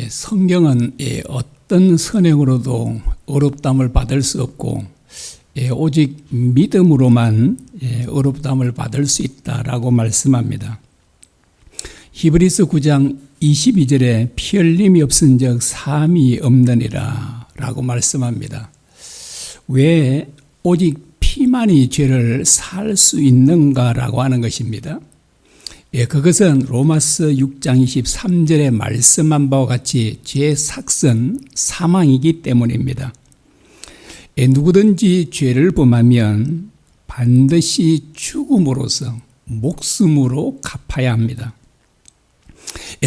성경은 어떤 선행으로도 어렵담을 받을 수 없고 오직 믿음으로만 어렵담을 받을 수 있다라고 말씀합니다. 히브리서 9장 22절에 피 흘림이 없은즉 사함이 없느니라 라고 말씀합니다. 왜 오직 피만이 죄를 살 수 있는가라고 하는 것입니다. 그것은 로마서 6장 23절에 말씀한 바와 같이 죄의 삭은 사망이기 때문입니다. 누구든지 죄를 범하면 반드시 죽음으로써 목숨으로 갚아야 합니다.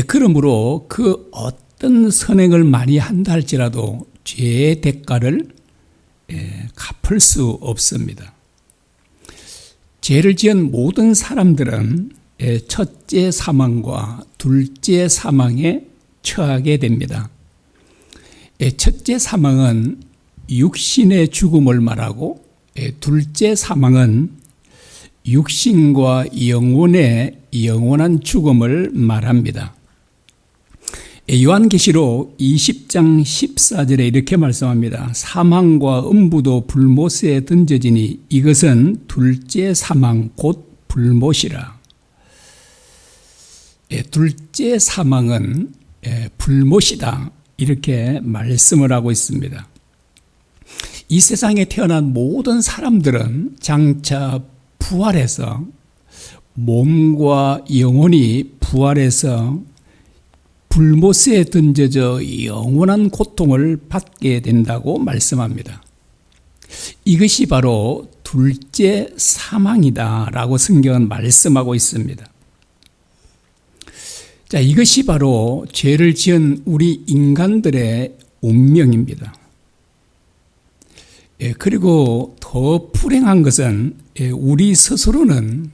그러므로 그 어떤 선행을 많이 한다 할지라도 죄의 대가를 갚을 수 없습니다. 죄를 지은 모든 사람들은 첫째 사망과 둘째 사망에 처하게 됩니다. 첫째 사망은 육신의 죽음을 말하고 둘째 사망은 육신과 영혼의 영원한 죽음을 말합니다. 요한계시록 20장 14절에 이렇게 말씀합니다. 사망과 음부도 불못에 던져지니 이것은 둘째 사망 곧 불못이라. 둘째 사망은 불못이다 이렇게 말씀을 하고 있습니다. 이 세상에 태어난 모든 사람들은 장차 부활해서 몸과 영혼이 부활해서 불못에 던져져 영원한 고통을 받게 된다고 말씀합니다. 이것이 바로 둘째 사망이다라고 성경은 말씀하고 있습니다. 자, 이것이 바로 죄를 지은 우리 인간들의 운명입니다. 그리고 더 불행한 것은 우리 스스로는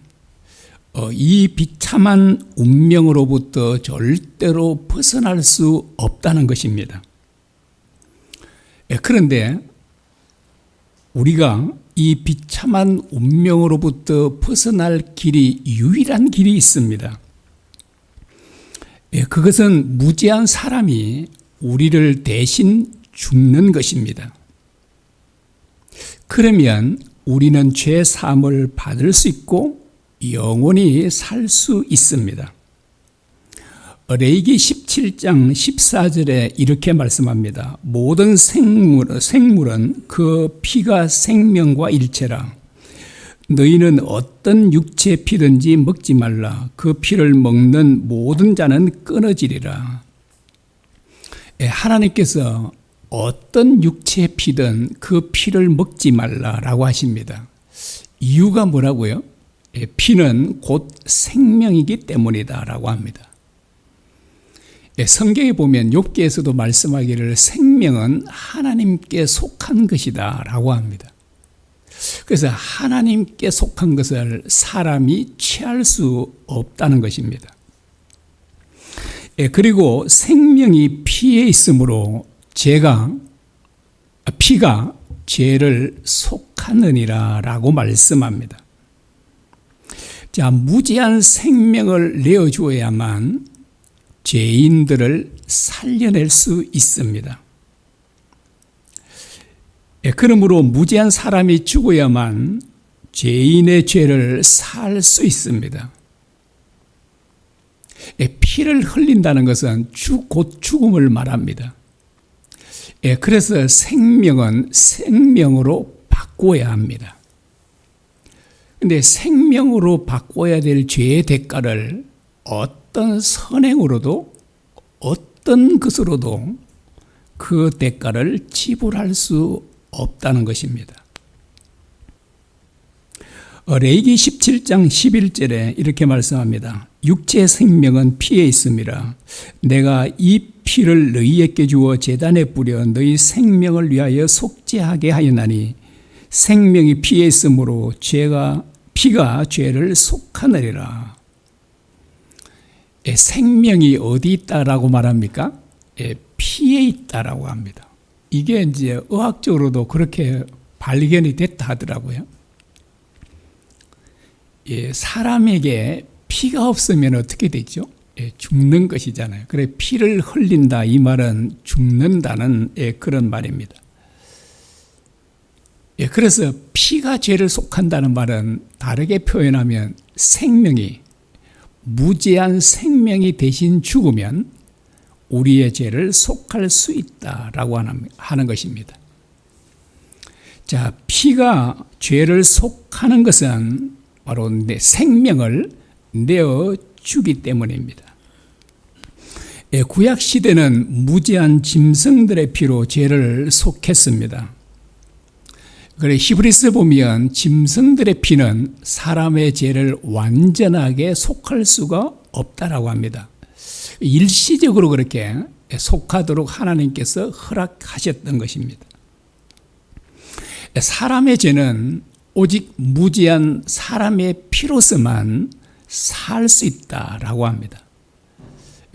이 비참한 운명으로부터 절대로 벗어날 수 없다는 것입니다. 그런데 우리가 이 비참한 운명으로부터 벗어날 길이 유일한 길이 있습니다. 그것은 무죄한 사람이 우리를 대신 죽는 것입니다. 그러면 우리는 죄 사함을 받을 수 있고 영원히 살 수 있습니다. 레위기 17장 14절에 이렇게 말씀합니다. 모든 생물은 그 피가 생명과 일체라. 너희는 어떤 육체 피든지 먹지 말라. 그 피를 먹는 모든 자는 끊어지리라. 하나님께서 어떤 육체 피든 그 피를 먹지 말라라고 하십니다. 이유가 뭐라고요? 피는 곧 생명이기 때문이다라고 합니다. 성경에 보면 욥기에서도 말씀하기를 생명은 하나님께 속한 것이다라고 합니다. 그래서 하나님께 속한 것을 사람이 취할 수 없다는 것입니다. 그리고 생명이 피에 있으므로 피가 죄를 속하느니라라고 말씀합니다. 자, 무지한 생명을 내어주어야만 죄인들을 살려낼 수 있습니다. 그러므로 무죄한 사람이 죽어야만 죄인의 죄를 살 수 있습니다. 피를 흘린다는 것은 곧 죽음을 말합니다. 그래서 생명은 생명으로 바꿔야 합니다. 그런데 생명으로 바꿔야 될 죄의 대가를 어떤 선행으로도 어떤 것으로도 그 대가를 지불할 수 없다는 것입니다. 레위기 17장 11절에 이렇게 말씀합니다. 육체의 생명은 피에 있음이라. 내가 이 피를 너희에게 주어 제단에 뿌려 너희 생명을 위하여 속죄하게 하였나니 생명이 피에 있으므로 피가 죄를 속하느니라. 생명이 어디 있다라고 말합니까? 피에 있다라고 합니다. 이게 이제 의학적으로도 그렇게 발견이 됐다 하더라고요. 사람에게 피가 없으면 어떻게 되죠? 죽는 것이잖아요. 그래 피를 흘린다 이 말은 죽는다는 그런 말입니다. 그래서 피가 죄를 속한다는 말은 다르게 표현하면 생명이 무제한 생명이 대신 죽으면 우리의 죄를 속할 수 있다라고 하는 것입니다. 자, 피가 죄를 속하는 것은 바로 내 생명을 내어 주기 때문입니다. 구약 시대는 무제한 짐승들의 피로 죄를 속했습니다. 그래 히브리서 보면 짐승들의 피는 사람의 죄를 완전하게 속할 수가 없다라고 합니다. 일시적으로 그렇게 속하도록 하나님께서 허락하셨던 것입니다. 사람의 죄는 오직 무제한 사람의 피로서만 살 수 있다라고 합니다.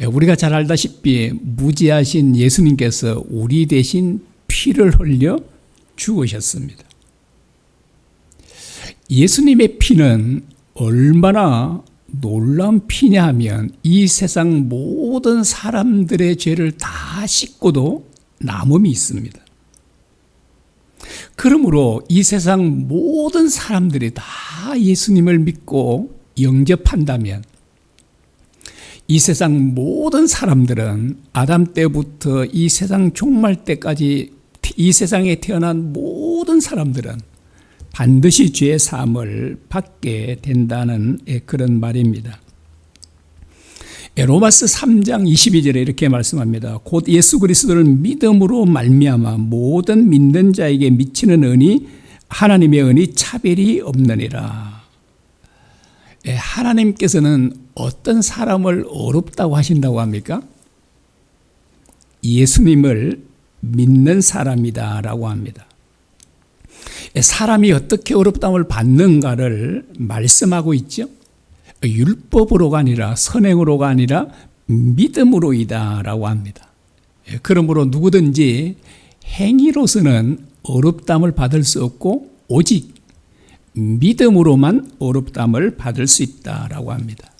우리가 잘 알다시피 무죄하신 예수님께서 우리 대신 피를 흘려 죽으셨습니다. 예수님의 피는 얼마나 놀라운 피냐 하면 이 세상 모든 사람들의 죄를 다 씻고도 남음이 있습니다. 그러므로 이 세상 모든 사람들이 다 예수님을 믿고 영접한다면 이 세상 모든 사람들은 아담 때부터 이 세상 종말 때까지 이 세상에 태어난 모든 사람들은 반드시 죄 사함을 받게 된다는 그런 말입니다. 로마서 3장 22절에 이렇게 말씀합니다. 곧 예수 그리스도를 믿음으로 말미암아 모든 믿는 자에게 미치는 은이 하나님의 은이 차별이 없느니라. 하나님께서는 어떤 사람을 어렵다고 하신다고 합니까? 예수님을 믿는 사람이다라고 합니다. 사람이 어떻게 어렵다움을 받는가를 말씀하고 있죠. 율법으로가 아니라 선행으로가 아니라 믿음으로이다라고 합니다. 그러므로 누구든지 행위로서는 어렵다움을 받을 수 없고 오직 믿음으로만 어렵다움을 받을 수 있다라고 합니다.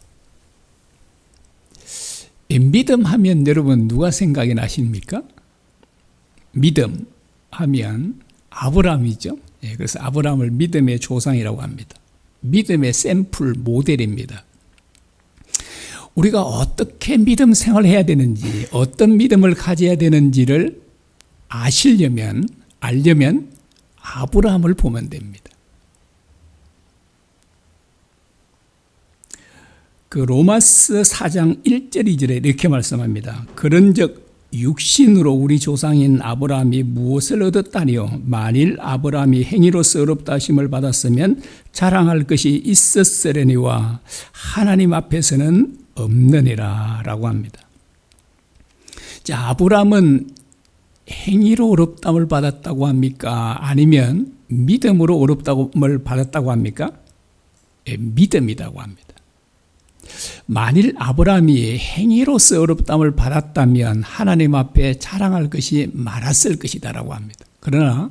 믿음 하면 여러분 누가 생각이 나십니까? 믿음 하면 아브라함이죠. 그래서 아브라함을 믿음의 조상이라고 합니다. 믿음의 샘플 모델입니다. 우리가 어떻게 믿음 생활을 해야 되는지, 어떤 믿음을 가져야 되는지를 알려면 아브라함을 보면 됩니다. 그 로마서 4장 1절 2절에 이렇게 말씀합니다. 그런즉 육신으로 우리 조상인 아브라함이 무엇을 얻었다니요? 만일 아브라함이 행위로서 어렵다 하심을 받았으면 자랑할 것이 있었으려니와 하나님 앞에서는 없느니라 라고 합니다. 자, 아브라함은 행위로 어렵다함을 받았다고 합니까? 아니면 믿음으로 어렵다함을 받았다고 합니까? 믿음이라고 합니다. 만일 아브라함이 행위로서 어렵다함을 받았다면 하나님 앞에 자랑할 것이 많았을 것이다라고 합니다. 그러나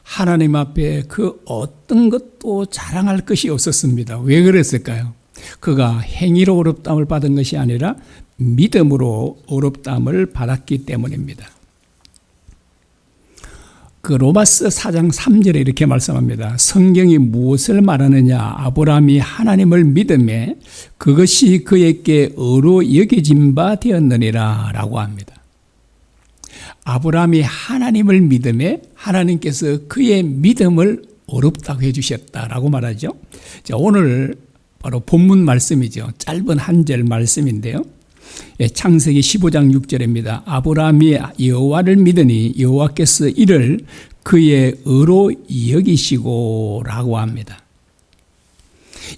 하나님 앞에 그 어떤 것도 자랑할 것이 없었습니다. 왜 그랬을까요? 그가 행위로 어렵다함을 받은 것이 아니라 믿음으로 어렵다함을 받았기 때문입니다. 그 로마서 4장 3절에 이렇게 말씀합니다. 성경이 무엇을 말하느냐? 아브라함이 하나님을 믿음에 그것이 그에게 의로 여겨진 바 되었느니라 라고 합니다. 아브라함이 하나님을 믿음에 하나님께서 그의 믿음을 어렵다고 해주셨다라고 말하죠. 자, 오늘 바로 본문 말씀이죠. 짧은 한 절 말씀인데요. 창세기 15장 6절입니다. 아브라함이 여호와를 믿으니 여호와께서 이를 그의 의로 여기시고 라고 합니다.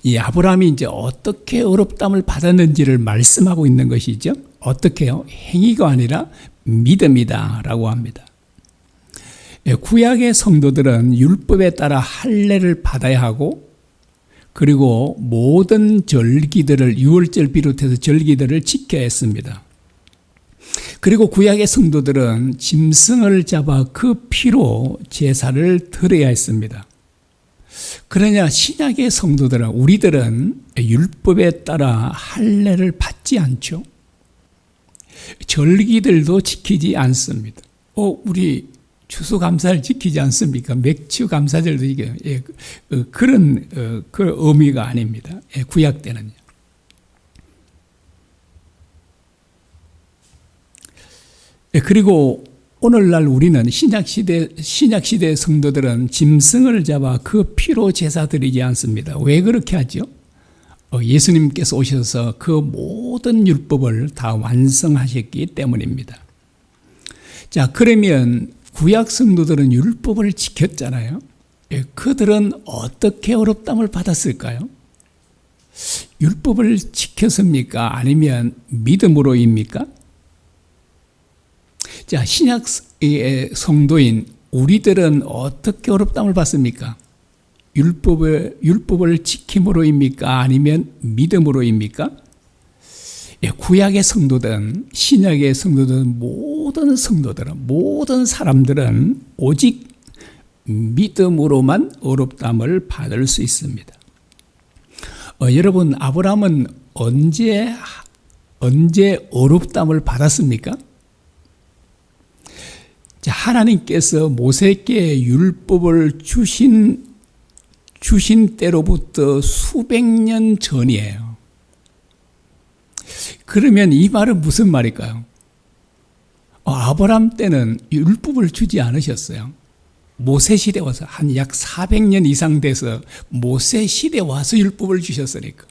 이 아브라함이 이제 어떻게 어렵다함을 받았는지를 말씀하고 있는 것이죠. 어떻게요? 행위가 아니라 믿음이다 라고 합니다. 구약의 성도들은 율법에 따라 할례를 받아야 하고 그리고 모든 절기들을 유월절 비롯해서 절기들을 지켜야 했습니다. 그리고 구약의 성도들은 짐승을 잡아 그 피로 제사를 드려야 했습니다. 그러나 신약의 성도들은 우리들은 율법에 따라 할례를 받지 않죠. 절기들도 지키지 않습니다. 우리 추수감사를 지키지 않습니까? 맥추감사절도 이게 그런 그 의미가 아닙니다. 구약 때는요. 그리고 오늘날 우리는 신약시대 성도들은 짐승을 잡아 그 피로 제사 드리지 않습니다. 왜 그렇게 하죠? 예수님께서 오셔서 그 모든 율법을 다 완성하셨기 때문입니다. 자, 그러면 구약 성도들은 율법을 지켰잖아요. 그들은 어떻게 어렵담을 받았을까요? 율법을 지켰습니까? 아니면 믿음으로입니까? 자, 신약의 성도인 우리들은 어떻게 어렵담을 받습니까? 율법을 지킴으로입니까? 아니면 믿음으로입니까? 구약의 성도든 신약의 성도든 모든 사람들은 오직 믿음으로만 어렵담을 받을 수 있습니다. 여러분, 아브라함은 언제 어렵담을 받았습니까? 자, 하나님께서 모세께 율법을 주신 때로부터 수백 년 전이에요. 그러면 이 말은 무슨 말일까요? 아브라함 때는 율법을 주지 않으셨어요. 모세 시대 와서 한 약 400년 이상 돼서 모세 시대 와서 율법을 주셨으니까.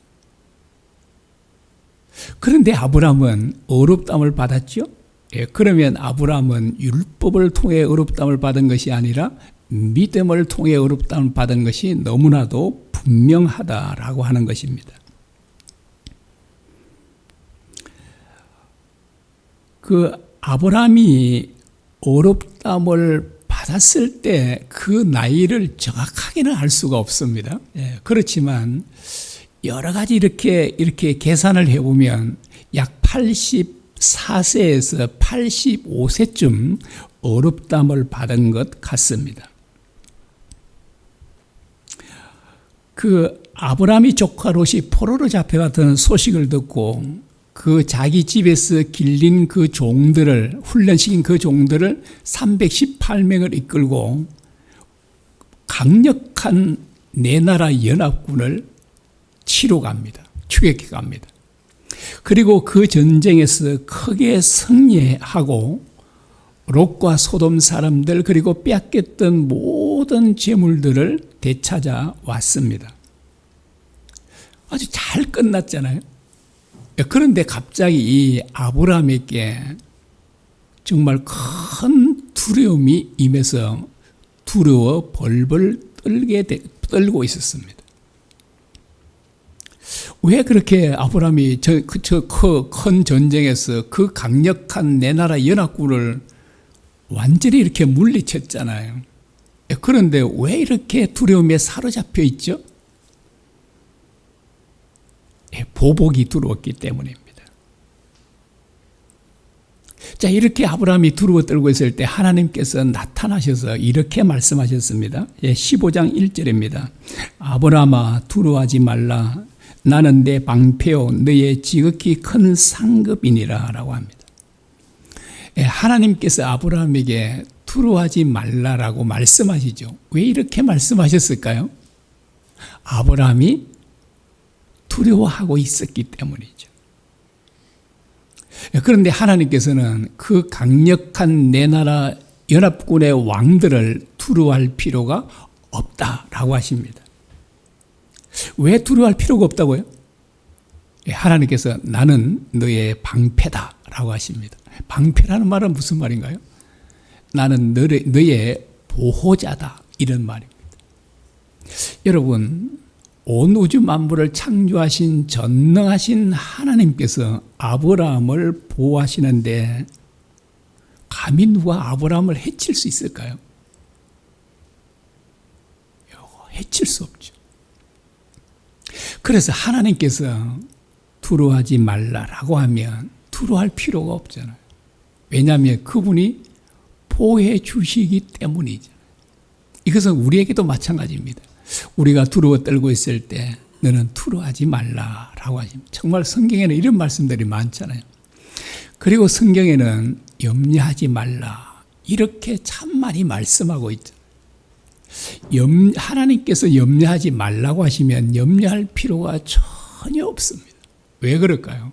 그런데 아브라함은 어렵담을 받았죠? 그러면 아브라함은 율법을 통해 어렵담을 받은 것이 아니라 믿음을 통해 어렵담을 받은 것이 너무나도 분명하다라고 하는 것입니다. 그 아브라함이 어렵담을 받았을 때 그 나이를 정확하게는 알 수가 없습니다. 그렇지만 여러 가지 이렇게 계산을 해보면 약 84세에서 85세쯤 어렵담을 받은 것 같습니다. 그 아브라함이 조카 롯이 포로로 잡혀갔다는 소식을 듣고 그 자기 집에서 길린 그 종들을, 훈련시킨 그 종들을 318명을 이끌고 강력한 네 나라 연합군을 치러 갑니다. 추격해 갑니다. 그리고 그 전쟁에서 크게 승리하고 롯과 소돔 사람들 그리고 빼앗겼던 모든 재물들을 되찾아 왔습니다. 아주 잘 끝났잖아요. 그런데 갑자기 이 아브라함에게 정말 큰 두려움이 임해서 두려워 벌벌 떨고 있었습니다. 왜 그렇게 아브라함이 큰 전쟁에서 그 강력한 네 나라 연합군을 완전히 이렇게 물리쳤잖아요. 그런데 왜 이렇게 두려움에 사로잡혀 있죠? 보복이 들어왔기 때문입니다. 자, 이렇게 아브라함이 두려워 떨고 있을 때 하나님께서 나타나셔서 이렇게 말씀하셨습니다. 15장 1절입니다. 아브라함아, 두려워하지 말라. 나는 내 방패요 너의 지극히 큰 상급이니라 라고 합니다. 하나님께서 아브라함에게 두려워하지 말라라고 말씀하시죠. 왜 이렇게 말씀하셨을까요? 아브라함이 두려워하고 있었기 때문이죠. 그런데 하나님께서는 그 강력한 네 나라 연합군의 왕들을 두려워할 필요가 없다라고 하십니다. 왜 두려워할 필요가 없다고요? 하나님께서 나는 너의 방패다라고 하십니다. 방패라는 말은 무슨 말인가요? 나는 너의 보호자다 이런 말입니다. 여러분, 온 우주 만물을 창조하신 전능하신 하나님께서 아브라함을 보호하시는데 감히 누가 아브라함을 해칠 수 있을까요? 해칠 수 없죠. 그래서 하나님께서 두려워하지 말라라고 하면 두려워할 필요가 없잖아요. 왜냐하면 그분이 보호해 주시기 때문이잖아요. 이것은 우리에게도 마찬가지입니다. 우리가 두려워 떨고 있을 때 너는 두려워하지 말라라고 하십니다. 정말 성경에는 이런 말씀들이 많잖아요. 그리고 성경에는 염려하지 말라 이렇게 참 많이 말씀하고 있죠. 하나님께서 염려하지 말라고 하시면 염려할 필요가 전혀 없습니다. 왜 그럴까요?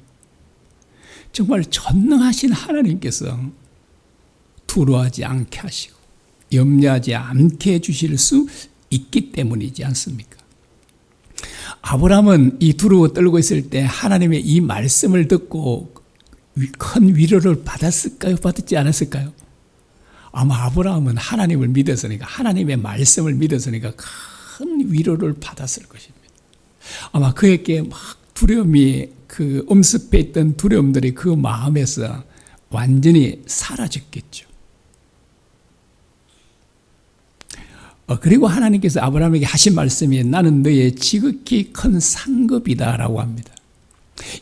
정말 전능하신 하나님께서 두려워하지 않게 하시고 염려하지 않게 해주실 수 있기 때문이지 않습니까? 아브라함은 이 두려워 떨고 있을 때 하나님의 이 말씀을 듣고 큰 위로를 받았을까요? 받지 않았을까요? 아마 아브라함은 하나님을 믿었으니까, 하나님의 말씀을 믿었으니까 큰 위로를 받았을 것입니다. 아마 그에게 막 두려움이, 그 엄습해 있던 두려움들이 그 마음에서 완전히 사라졌겠죠. 그리고 하나님께서 아브라함에게 하신 말씀이 나는 너의 지극히 큰 상급이다라고 합니다.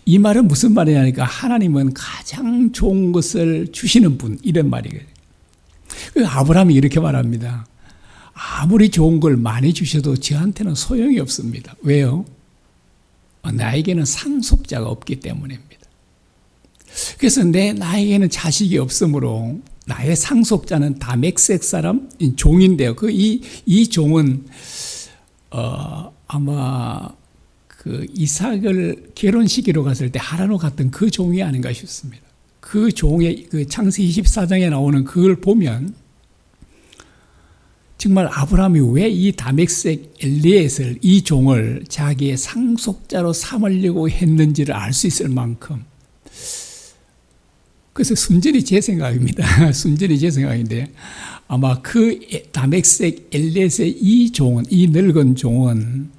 이 말은 무슨 말이냐니까 하나님은 가장 좋은 것을 주시는 분, 이런 말이거든요. 아브라함이 이렇게 말합니다. 아무리 좋은 걸 많이 주셔도 저한테는 소용이 없습니다. 왜요? 나에게는 상속자가 없기 때문입니다. 그래서 나에게는 자식이 없으므로 나의 상속자는 다메섹 사람 종인데요. 이 종은 아마 그 이삭을 결혼시키러 갔을 때 하란으로 갔던 그 종이 아닌가 싶습니다. 그 종의 그 창세기 24장에 나오는 그걸 보면 정말 아브라함이 왜 이 다메섹 엘리에셀 이 종을 자기의 상속자로 삼으려고 했는지를 알 수 있을 만큼, 그래서 순전히 제 생각입니다. 순전히 제 생각인데 아마 그 다메섹 엘리에셀 이 종은, 이 늙은 종은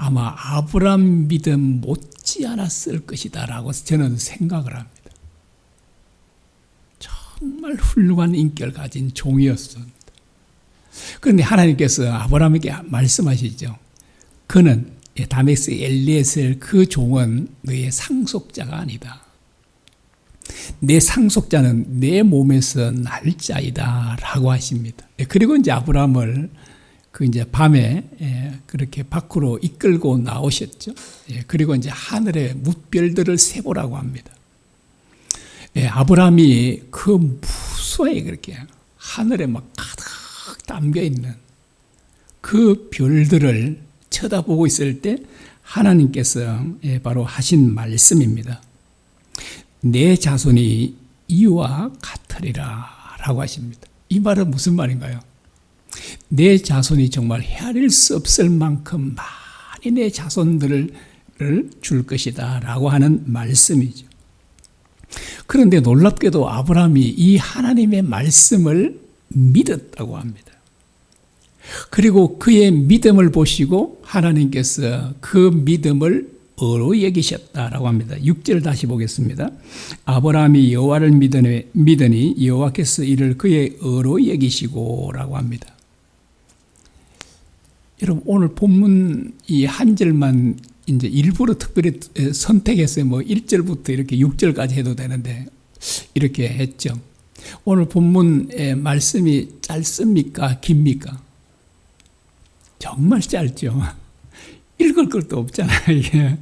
아마 아브라함 믿음 못지 않았을 것이다라고 저는 생각을 합니다. 정말 훌륭한 인격을 가진 종이었습니다. 그런데 하나님께서 아브라함에게 말씀하시죠. 그는, 다메섹 엘리에셀 그 종은 너의 상속자가 아니다. 내 상속자는 내 몸에서 날 자이다 라고 하십니다. 그리고 이제 아브라함을 이제 밤에 그렇게 밖으로 이끌고 나오셨죠. 그리고 이제 하늘의 뭇별들을 세보라고 합니다. 아브라함이 그 무수하게 그렇게 하늘에 막 가득 담겨 있는 그 별들을 쳐다보고 있을 때 하나님께서 바로 하신 말씀입니다. 내 자손이 이와 같으리라 라고 하십니다. 이 말은 무슨 말인가요? 내 자손이 정말 헤아릴 수 없을 만큼 많이 내 자손들을 줄 것이다 라고 하는 말씀이죠. 그런데 놀랍게도 아브라함이 이 하나님의 말씀을 믿었다고 합니다. 그리고 그의 믿음을 보시고 하나님께서 그 믿음을 의로 여기셨다라고 합니다. 6절 다시 보겠습니다. 아브라함이 여호와를 믿으니 여호와께서 이를 그의 의로 여기시고 라고 합니다. 여러분, 오늘 본문 이 한 절만 이제 일부러 특별히 선택해서 1절부터 이렇게 6절까지 해도 되는데 이렇게 했죠. 오늘 본문의 말씀이 짧습니까? 깁니까? 정말 짧죠. 읽을 것도 없잖아요, 이게.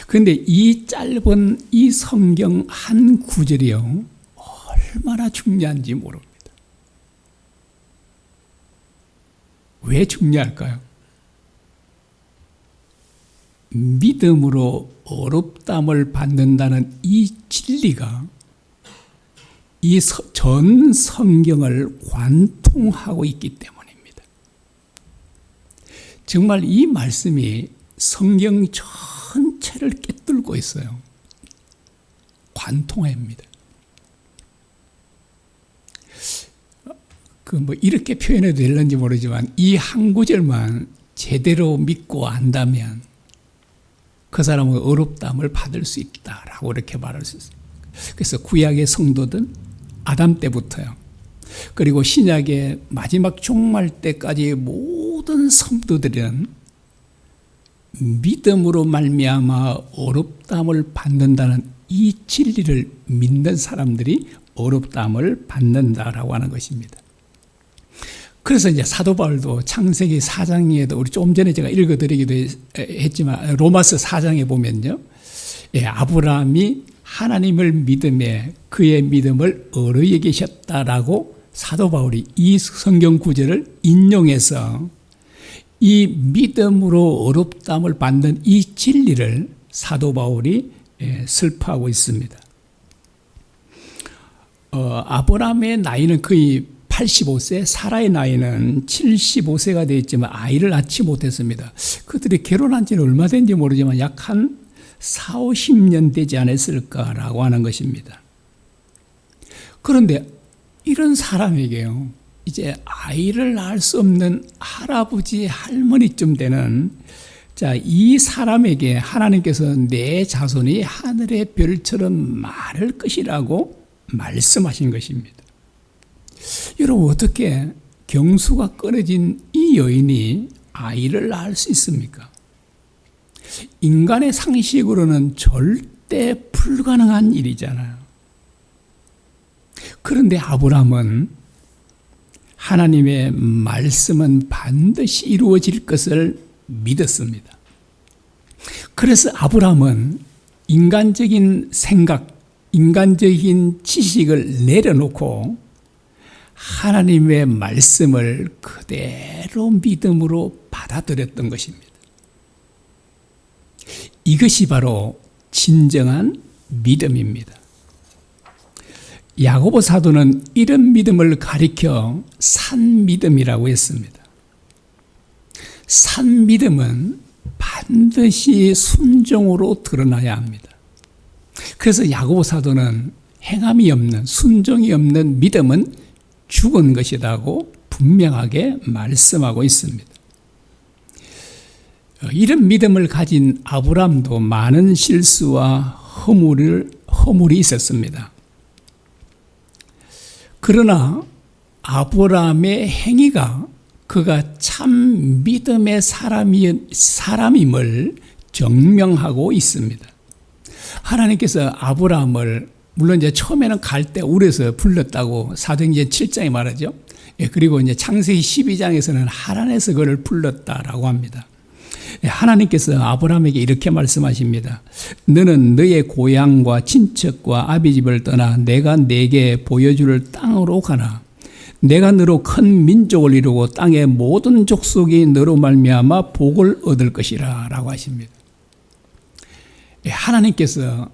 그런데 이 짧은 이 성경 한 구절이요, 얼마나 중요한지 모릅니다. 왜 중요할까요? 믿음으로 어렵담을 받는다는 이 진리가 이 전 성경을 관통하고 있기 때문입니다. 정말 이 말씀이 성경 전체를 꿰뚫고 있어요. 관통합니다. 이렇게 표현해도 될는지 모르지만 이 한 구절만 제대로 믿고 안다면 그 사람은 어렵담을 받을 수 있다라고 이렇게 말할 수 있어요. 그래서 구약의 성도들 아담 때부터요. 그리고 신약의 마지막 종말 때까지 모든 성도들은 믿음으로 말미암아 어렵담을 받는다는 이 진리를 믿는 사람들이 어렵담을 받는다라고 하는 것입니다. 그래서 이제 사도 바울도 창세기 4장에도 우리 좀 전에 제가 읽어드리기도 했지만 로마서 4장에 보면요, 아브라함이 하나님을 믿음에 그의 믿음을 어려 여기셨다라고 사도 바울이 이 성경 구절을 인용해서 이 믿음으로 어렵다함을 받는 이 진리를 사도 바울이 설파하고 있습니다. 아브라함의 나이는 거의 85세, 사라의 나이는 75세가 되었지만 아이를 낳지 못했습니다. 그들이 결혼한 지는 얼마 된지 모르지만 약 한 4, 50년 되지 않았을까라고 하는 것입니다. 그런데 이런 사람에게요, 이제 아이를 낳을 수 없는 할아버지, 할머니쯤 되는 이 사람에게 하나님께서 내 자손이 하늘의 별처럼 많을 것이라고 말씀하신 것입니다. 여러분, 어떻게 경수가 끊어진 이 여인이 아이를 낳을 수 있습니까? 인간의 상식으로는 절대 불가능한 일이잖아요. 그런데 아브라함은 하나님의 말씀은 반드시 이루어질 것을 믿었습니다. 그래서 아브라함은 인간적인 생각, 인간적인 지식을 내려놓고 하나님의 말씀을 그대로 믿음으로 받아들였던 것입니다. 이것이 바로 진정한 믿음입니다. 야고보 사도는 이런 믿음을 가리켜 산 믿음이라고 했습니다. 산 믿음은 반드시 순종으로 드러나야 합니다. 그래서 야고보 사도는 행함이 없는, 순종이 없는 믿음은 죽은 것이라고 분명하게 말씀하고 있습니다. 이런 믿음을 가진 아브라함도 많은 실수와 허물이 있었습니다. 그러나 아브라함의 행위가 그가 참 믿음의 사람임을 증명하고 있습니다. 하나님께서 아브라함을 물론 이제 처음에는 갈대 울에서 불렀다고 사도행전 7장에 말하죠. 그리고 이제 창세기 12장에서는 하란에서 그를 불렀다라고 합니다. 하나님께서 아브라함에게 이렇게 말씀하십니다. 너는 너의 고향과 친척과 아비집을 떠나 내가 네게 보여줄 땅으로 가나. 내가 너로 큰 민족을 이루고 땅의 모든 족속이 너로 말미암아 복을 얻을 것이라 라고 하십니다. 하나님께서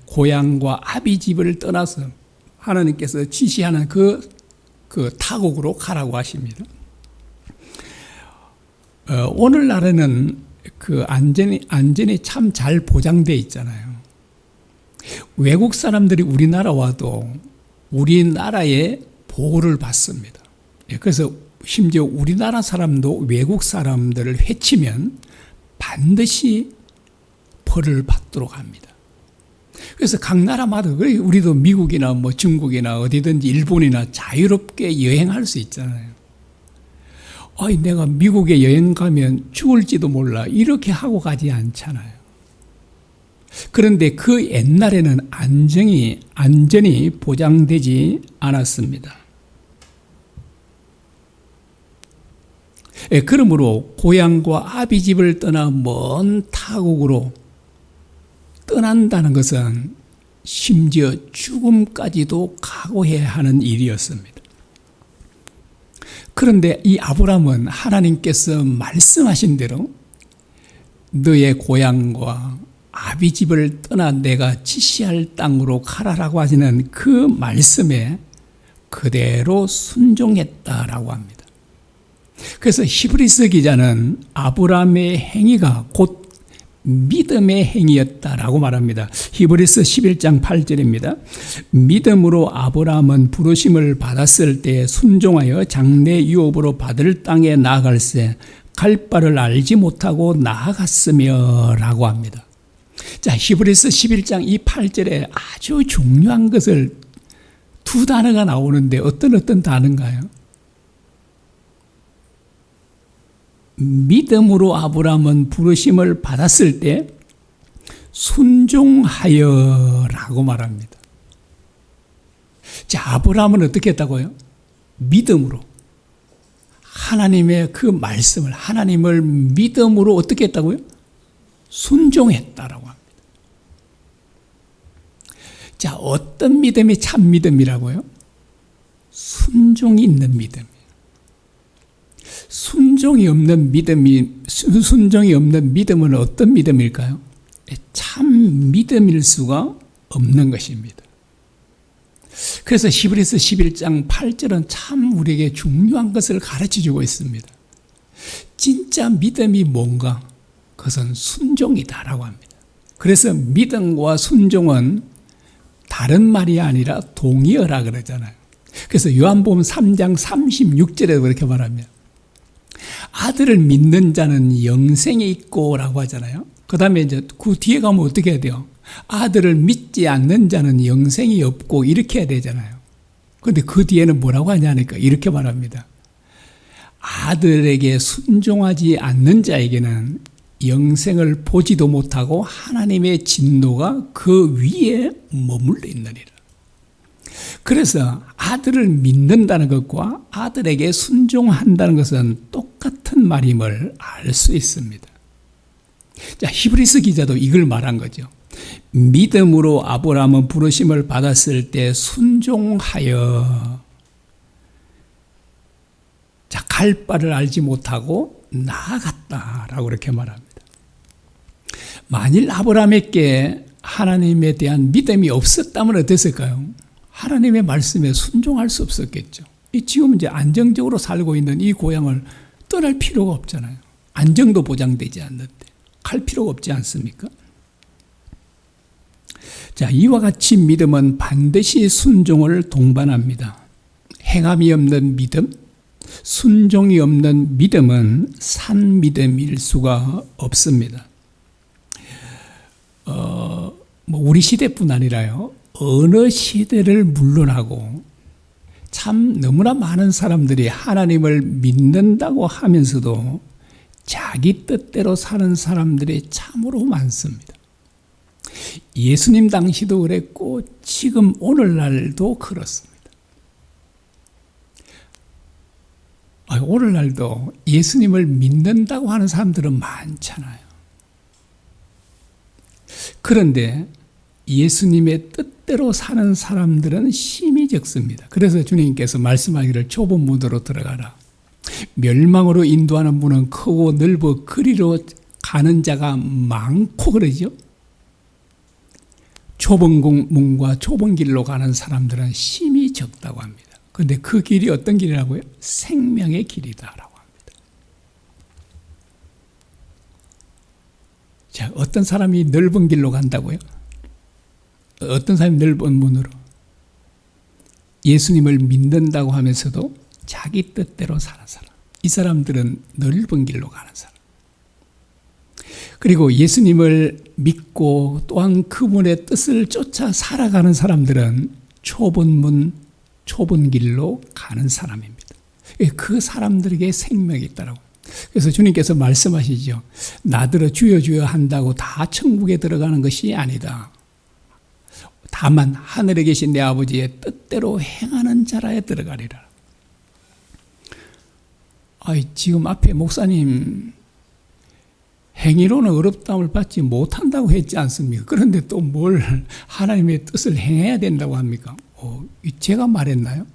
고향과 아비집을 떠나서 하나님께서 지시하는 그 타국으로 가라고 하십니다. 오늘날에는 그 안전이 참 잘 보장되어 있잖아요. 외국 사람들이 우리나라 와도 우리나라의 보호를 받습니다. 그래서 심지어 우리나라 사람도 외국 사람들을 해치면 반드시 벌을 받도록 합니다. 그래서 각 나라마다 우리도 미국이나 뭐 중국이나 어디든지 일본이나 자유롭게 여행할 수 있잖아요. 내가 미국에 여행 가면 죽을지도 몰라 이렇게 하고 가지 않잖아요. 그런데 그 옛날에는 안전이 보장되지 않았습니다. 그러므로 고향과 아비집을 떠나 먼 타국으로 떠난다는 것은 심지어 죽음까지도 각오해야 하는 일이었습니다. 그런데 이 아브라함은 하나님께서 말씀하신 대로 너의 고향과 아비집을 떠나 내가 지시할 땅으로 가라라고 하시는 그 말씀에 그대로 순종했다라고 합니다. 그래서 히브리서 기자는 아브라함의 행위가 곧 믿음의 행위였다라고 말합니다. 히브리서 11장 8절입니다. 믿음으로 아브라함은 부르심을 받았을 때 순종하여 장래 유업으로 받을 땅에 나아갈새 갈 바를 알지 못하고 나아갔으며 라고 합니다. 자, 히브리서 11장 이 8절에 아주 중요한 것을 두 단어가 나오는데 어떤 단어인가요? 믿음으로 아브라함은 부르심을 받았을 때 순종하여라고 말합니다. 자, 아브라함은 어떻게 했다고요? 믿음으로 하나님의 그 말씀을 하나님을 믿음으로 어떻게 했다고요? 순종했다라고 합니다. 자, 어떤 믿음이 참 믿음이라고요? 순종이 있는 믿음이에요. 순종이 없는 믿음은 어떤 믿음일까요? 참 믿음일 수가 없는 것입니다. 그래서 히브리서 11장 8절은 참 우리에게 중요한 것을 가르쳐주고 있습니다. 진짜 믿음이 뭔가? 그것은 순종이다라고 합니다. 그래서 믿음과 순종은 다른 말이 아니라 동의어라 그러잖아요. 그래서 요한복음 3장 36절에 그렇게 말합니다. 아들을 믿는 자는 영생이 있고 라고 하잖아요. 그 다음에 이제 그 뒤에 가면 어떻게 해야 돼요? 아들을 믿지 않는 자는 영생이 없고 이렇게 해야 되잖아요. 그런데 그 뒤에는 뭐라고 하냐니까 이렇게 말합니다. 아들에게 순종하지 않는 자에게는 영생을 보지도 못하고 하나님의 진노가 그 위에 머물러 있느니라. 그래서 아들을 믿는다는 것과 아들에게 순종한다는 것은 똑같은 말임을 알 수 있습니다. 자, 히브리서 기자도 이걸 말한 거죠. 믿음으로 아브라함은 부르심을 받았을 때 순종하여 자, 갈 바를 알지 못하고 나아갔다라고 그렇게 말합니다. 만일 아브라함에게 하나님에 대한 믿음이 없었다면 어땠을까요? 하나님의 말씀에 순종할 수 없었겠죠. 지금 이제 안정적으로 살고 있는 이 고향을 떠날 필요가 없잖아요. 안정도 보장되지 않는데 갈 필요가 없지 않습니까? 자, 이와 같이 믿음은 반드시 순종을 동반합니다. 행함이 없는 믿음, 순종이 없는 믿음은 산 믿음일 수가 없습니다. 우리 시대뿐 아니라요. 어느 시대를 물러나고 참 너무나 많은 사람들이 하나님을 믿는다고 하면서도 자기 뜻대로 사는 사람들이 참으로 많습니다. 예수님 당시도 그랬고 지금 오늘날도 그렇습니다. 오늘날도 예수님을 믿는다고 하는 사람들은 많잖아요. 그런데 예수님의 뜻대로 사는 사람들은 심히 적습니다. 그래서 주님께서 말씀하기를 좁은 문으로 들어가라. 멸망으로 인도하는 문은 크고 넓어 그리로 가는 자가 많고 그러죠. 좁은 문과 좁은 길로 가는 사람들은 심히 적다고 합니다. 그런데 그 길이 어떤 길이라고요? 생명의 길이다라고 합니다. 자, 어떤 사람이 넓은 길로 간다고요? 어떤 사람이 넓은 문으로? 예수님을 믿는다고 하면서도 자기 뜻대로 사는 사람. 이 사람들은 넓은 길로 가는 사람. 그리고 예수님을 믿고 또한 그분의 뜻을 쫓아 살아가는 사람들은 좁은 문, 좁은 길로 가는 사람입니다. 그 사람들에게 생명이 있다라고. 그래서 주님께서 말씀하시죠. 나더러 주여 주여 한다고 다 천국에 들어가는 것이 아니다. 다만 하늘에 계신 내 아버지의 뜻대로 행하는 자라에 들어가리라. 지금 앞에 목사님 행위로는 어렵다함을 받지 못한다고 했지 않습니까? 그런데 또 뭘 하나님의 뜻을 행해야 된다고 합니까? 제가 말했나요?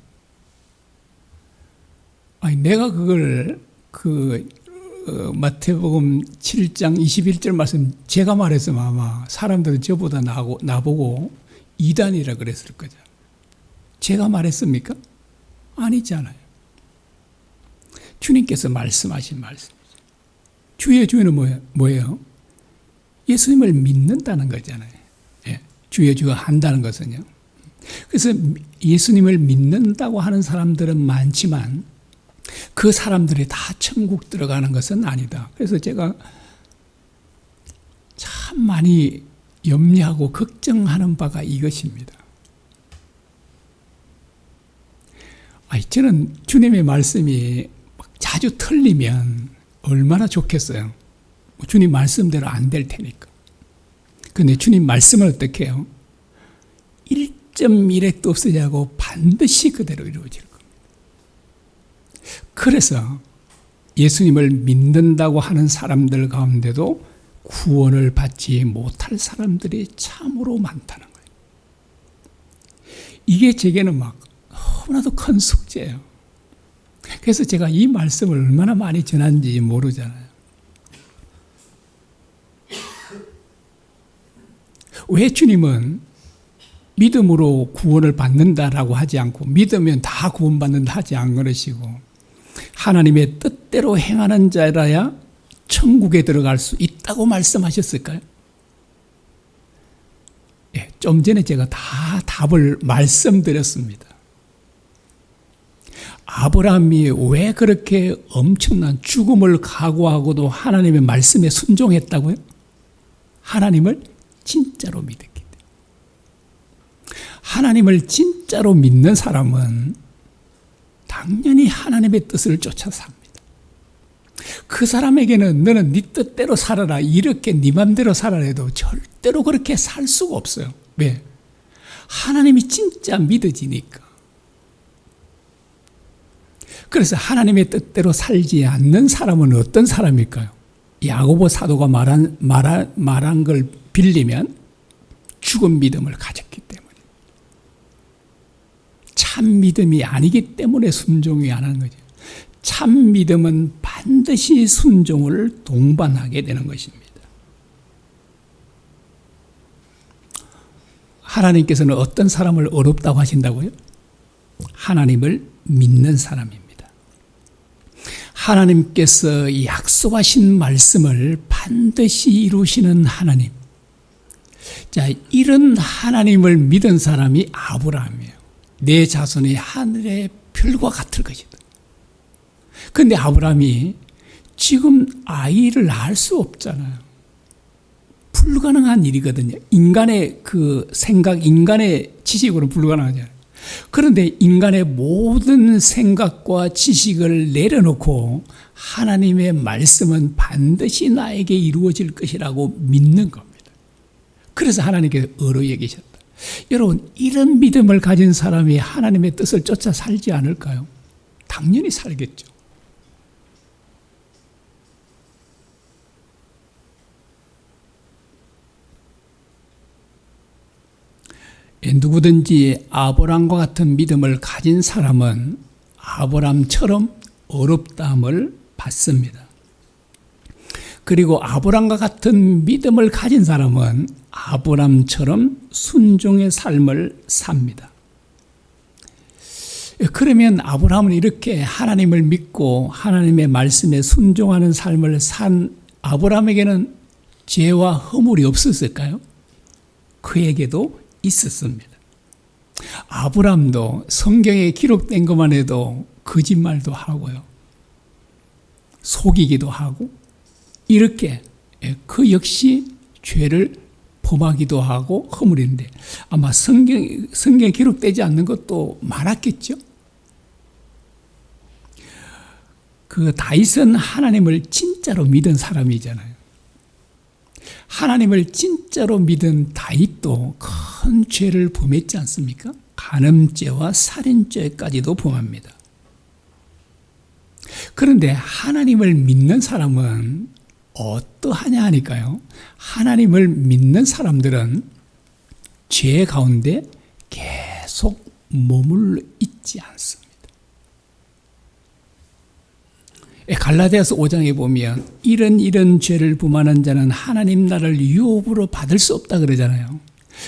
내가 그걸 마태복음 7장 21절 말씀 제가 말했으면 아마 사람들은 저보다 나보고 이단이라 그랬을 거죠. 제가 말했습니까? 아니잖아요. 주님께서 말씀하신 말씀이죠. 주의 주의는 뭐예요? 예수님을 믿는다는 거잖아요. 예. 주의 주여 한다는 것은요. 그래서 예수님을 믿는다고 하는 사람들은 많지만 그 사람들이 다 천국 들어가는 것은 아니다. 그래서 제가 참 많이 염려하고 걱정하는 바가 이것입니다. 저는 주님의 말씀이 자주 틀리면 얼마나 좋겠어요. 주님 말씀대로 안 될 테니까. 그런데 주님 말씀을 어떻게 해요? 1.1핵도 없어지 하고 반드시 그대로 이루어질 겁니다. 그래서 예수님을 믿는다고 하는 사람들 가운데도 구원을 받지 못할 사람들이 참으로 많다는 거예요. 이게 제게는 막 너무나도 큰 숙제예요. 그래서 제가 이 말씀을 얼마나 많이 전하는지 모르잖아요. 왜 주님은 믿음으로 구원을 받는다라고 하지 않고 믿으면 다 구원받는다 하지 않으시고 하나님의 뜻대로 행하는 자라야 천국에 들어갈 수 있다고 말씀하셨을까요? 예, 좀 전에 제가 다 답을 말씀드렸습니다. 아브라함이 왜 그렇게 엄청난 죽음을 각오하고도 하나님의 말씀에 순종했다고요? 하나님을 진짜로 믿었기 때문에. 하나님을 진짜로 믿는 사람은 당연히 하나님의 뜻을 쫓아 삽니다. 그 사람에게는 너는 네 뜻대로 살아라 이렇게 네 맘대로 살아라 해도 절대로 그렇게 살 수가 없어요. 왜? 하나님이 진짜 믿어지니까. 그래서 하나님의 뜻대로 살지 않는 사람은 어떤 사람일까요? 야고보 사도가 말한 걸 빌리면 죽은 믿음을 가졌기 때문에. 참 믿음이 아니기 때문에 순종이 안 하는 거죠. 참 믿음은 반드시 순종을 동반하게 되는 것입니다. 하나님께서는 어떤 사람을 어렵다고 하신다고요? 하나님을 믿는 사람입니다. 하나님께서 약속하신 말씀을 반드시 이루시는 하나님. 자, 이런 하나님을 믿은 사람이 아브라함이에요. 내 자손이 하늘의 별과 같을 것이다. 그런데 아브라함이 지금 아이를 낳을 수 없잖아요. 불가능한 일이거든요. 인간의 그 생각, 인간의 지식으로 불가능하잖아요. 그런데 인간의 모든 생각과 지식을 내려놓고 하나님의 말씀은 반드시 나에게 이루어질 것이라고 믿는 겁니다. 그래서 하나님께서 의로 여기셨다. 여러분, 이런 믿음을 가진 사람이 하나님의 뜻을 쫓아 살지 않을까요? 당연히 살겠죠. 누구든지 아브라함과 같은 믿음을 가진 사람은 아브라함처럼 어렵다함을 받습니다. 그리고 아브라함과 같은 믿음을 가진 사람은 아브라함처럼 순종의 삶을 삽니다. 그러면 아브라함은 이렇게 하나님을 믿고 하나님의 말씀에 순종하는 삶을 산 아브라함에게는 죄와 허물이 없었을까요? 그에게도 있었습니다. 아브라함도 성경에 기록된 것만 해도 거짓말도 하고요. 속이기도 하고 이렇게 그 역시 죄를 범하기도 하고 허물인데 아마 성경에 기록되지 않는 것도 많았겠죠. 그 다윗은 하나님을 진짜로 믿은 사람이잖아요. 하나님을 진짜로 믿은 다윗도 큰 죄를 범했지 않습니까? 간음죄와 살인죄까지도 범합니다. 그런데 하나님을 믿는 사람은 어떠하냐 하니까요. 하나님을 믿는 사람들은 죄 가운데 계속 머물러 있지 않습니다. 갈라디아서 5장에 보면 이런 죄를 범하는 자는 하나님 나라를 유업으로 받을 수 없다 그러잖아요.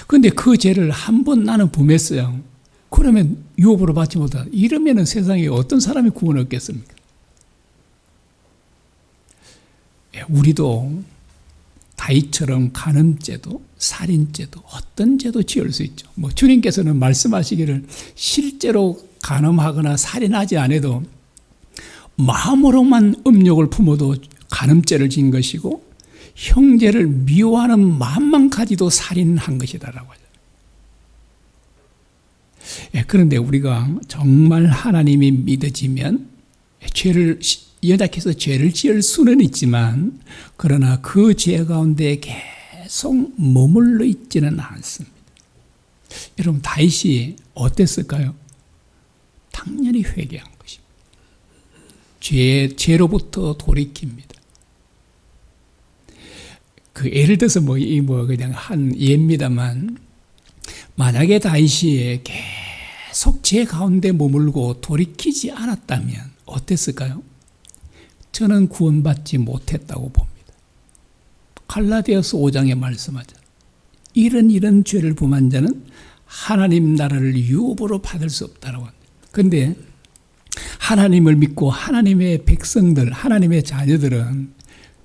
그런데 그 죄를 한 번 나는 범했어요. 그러면 유업으로 받지 못하다. 이러면 세상에 어떤 사람이 구원을 얻겠습니까? 우리도 다윗처럼 간음죄도 살인죄도 어떤 죄도 지을 수 있죠. 주님께서는 말씀하시기를 실제로 간음하거나 살인하지 않아도 마음으로만 음욕을 품어도 간음죄를 지은 것이고 형제를 미워하는 마음만 가지도 살인한 것이다라고 하죠. 그런데 우리가 정말 하나님이 믿어지면 연약해서 죄를 지을 수는 있지만 그러나 그 죄 가운데 계속 머물러 있지는 않습니다. 여러분 다윗이 어땠을까요? 당연히 회개한 것입니다. 죄로부터 돌이킵니다. 예를 들어서 그냥 한 예입니다만 만약에 다윗이 계속 죄 가운데 머물고 돌이키지 않았다면 어땠을까요? 저는 구원받지 못했다고 봅니다. 갈라디아서 5장에 말씀하잖아요. 이런 죄를 범한 자는 하나님 나라를 유업으로 받을 수 없다라고 합니다. 그런데 하나님을 믿고 하나님의 백성들, 하나님의 자녀들은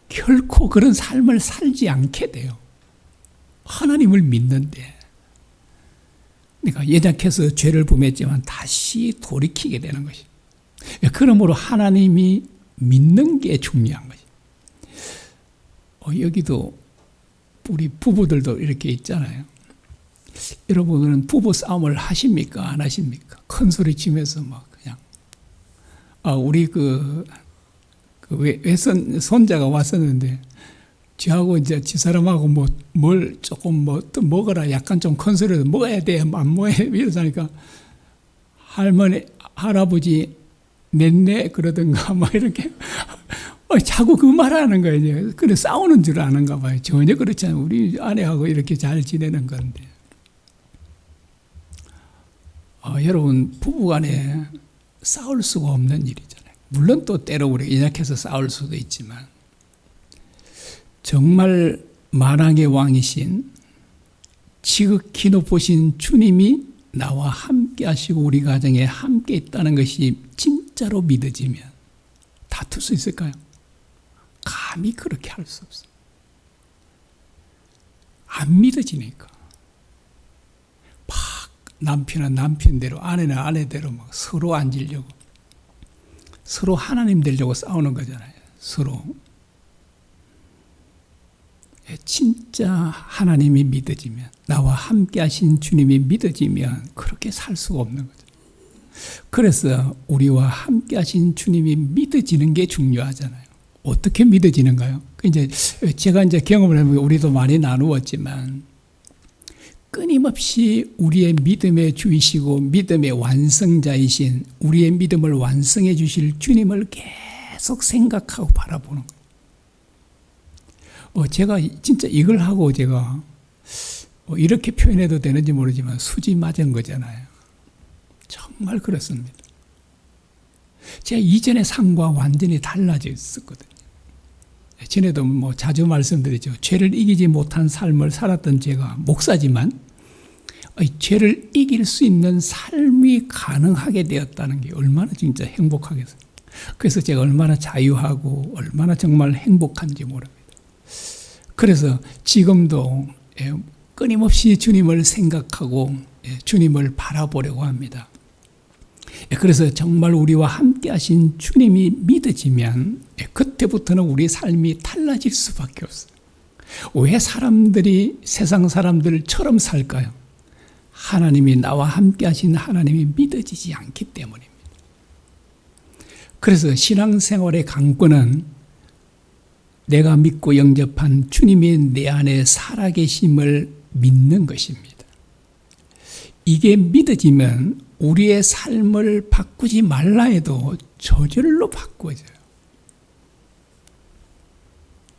결코 그런 삶을 살지 않게 돼요. 하나님을 믿는데. 그러니까 연약해서 죄를 범했지만 다시 돌이키게 되는 것이. 그러므로 하나님이 믿는 게 중요한 것이. 여기도 우리 부부들도 이렇게 있잖아요. 여러분은 부부 싸움을 하십니까? 안 하십니까? 큰 소리 치면서 막 그냥. 우리 외손 손자가 왔었는데 저하고 이제 지 사람하고 뭘 조금 또 먹어라 약간 좀 큰 소리로 먹어야 돼 안 먹어야 돼 이러자니까 할머니 할아버지 냈네 그러든가 막 이렇게 자꾸 그 말하는 거예요. 이제. 그래 싸우는 줄 아는가 봐요. 전혀 그렇지 않아요. 우리 아내하고 이렇게 잘 지내는 건데. 여러분 부부간에 싸울 수가 없는 일이잖아요. 물론 또 때로 우리 연약해서 싸울 수도 있지만 정말 만왕의 왕이신 지극히 높으신 주님이 나와 함께 하시고 우리 가정에 함께 있다는 것이 진짜로 믿어지면 다툴 수 있을까요? 감히 그렇게 할 수 없어요. 안 믿어지니까. 막 남편은 남편대로 아내는 아내대로 막 서로 앉으려고 서로 하나님 되려고 싸우는 거잖아요. 서로. 진짜 하나님이 믿어지면 나와 함께 하신 주님이 믿어지면 그렇게 살 수가 없는 거죠. 그래서 우리와 함께 하신 주님이 믿어지는 게 중요하잖아요. 어떻게 믿어지는가요? 제가 경험을 해보면 우리도 많이 나누었지만 끊임없이 우리의 믿음의 주이시고 믿음의 완성자이신 우리의 믿음을 완성해 주실 주님을 계속 생각하고 바라보는 거예요. 제가 진짜 이걸 하고 제가 이렇게 표현해도 되는지 모르지만 수지 맞은 거잖아요. 정말 그렇습니다. 제가 이전의 삶과 완전히 달라져 있었거든요. 전에도 자주 말씀드리죠. 죄를 이기지 못한 삶을 살았던 제가 목사지만 죄를 이길 수 있는 삶이 가능하게 되었다는 게 얼마나 진짜 행복하겠어요. 그래서 제가 얼마나 자유하고 얼마나 정말 행복한지 모릅니다. 그래서 지금도 끊임없이 주님을 생각하고 주님을 바라보려고 합니다. 그래서 정말 우리와 함께 하신 주님이 믿어지면 그때부터는 우리 삶이 달라질 수밖에 없어요. 왜 사람들이 세상 사람들처럼 살까요? 하나님이 나와 함께 하신 하나님이 믿어지지 않기 때문입니다. 그래서 신앙생활의 강권은 내가 믿고 영접한 주님이 내 안에 살아계심을 믿는 것입니다. 이게 믿어지면 우리의 삶을 바꾸지 말라 해도 저절로 바꾸어져요.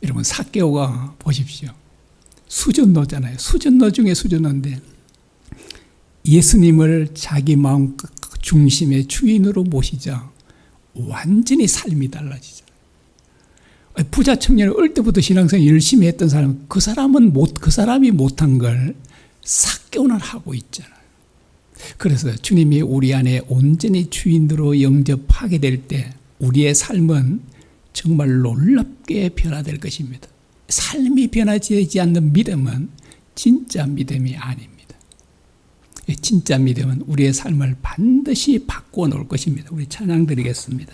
여러분 삭개오가 보십시오. 수전노잖아요. 수전노 중에 수전노인데 예수님을 자기 마음 중심의 주인으로 모시자 완전히 삶이 달라지죠. 부자 청년이 어릴 때부터 신앙생활 열심히 했던 사람, 그 사람이 못한 걸 삭개오는 하고 있잖아요. 그래서 주님이 우리 안에 온전히 주인으로 영접하게 될 때 우리의 삶은 정말 놀랍게 변화될 것입니다. 삶이 변화되지 않는 믿음은 진짜 믿음이 아닙니다. 진짜 믿음은 우리의 삶을 반드시 바꾸어 놓을 것입니다. 우리 찬양 드리겠습니다.